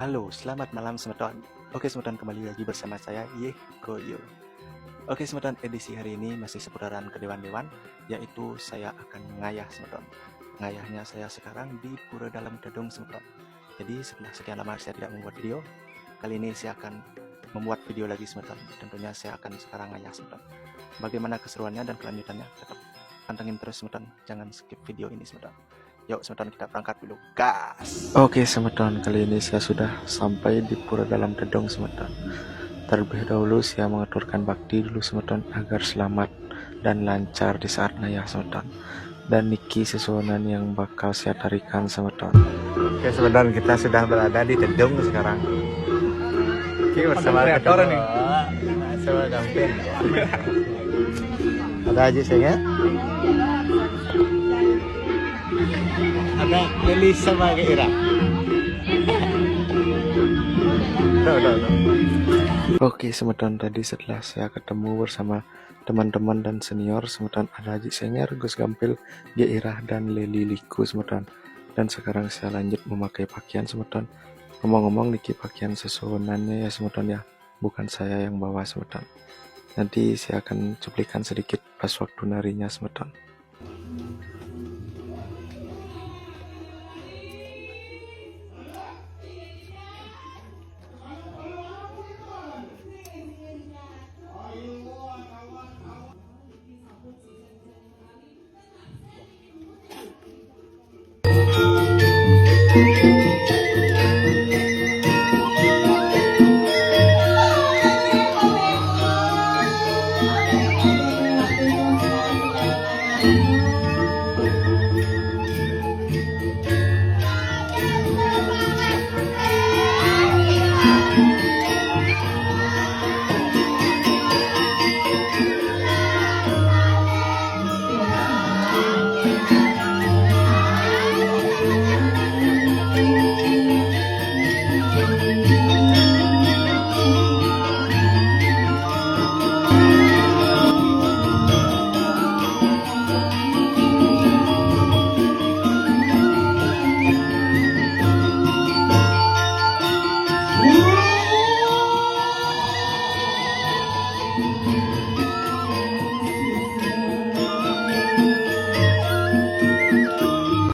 Halo, selamat malam semeton. Oke semeton, kembali lagi bersama saya Yeh Goyo. Oke semeton, edisi hari ini masih seputaran kedewan-dewan, yaitu saya akan mengayah semeton. Ngayahnya saya sekarang di Pura Dalam Dedong semeton. Jadi setelah sekian lama saya tidak membuat video, kali ini saya akan membuat video lagi semeton. Tentunya saya akan sekarang ngayah semeton. Bagaimana keseruannya dan kelanjutannya, tetap pantengin terus semeton. Jangan skip video ini semeton. Yuk semeton, kita berangkat dulu, gas. Oke semeton, kali ini saya sudah sampai di Pura Dalam Dedong semeton. Terlebih dahulu saya mengaturkan bakti dulu semeton agar selamat dan lancar di saat ngayah semeton. Dan niki sesuatu yang bakal saya tarikan semeton. Oke semeton, kita sudah berada di Dedong sekarang. Oke, bersama kreator nih. Sama Dampin. Ada aja saya. Ada Lili sama Ira. Oke semeton, tadi setelah saya ketemu bersama teman-teman dan senior semeton, ada Haji Senger, Gus Gampil, Irah dan Leli Liku semeton. Dan sekarang saya lanjut memakai pakaian semeton. Ngomong-ngomong niki pakaian sesuunannya ya semeton ya, bukan saya yang bawa semeton. Nanti saya akan cuplikan sedikit pas waktu narinya semeton.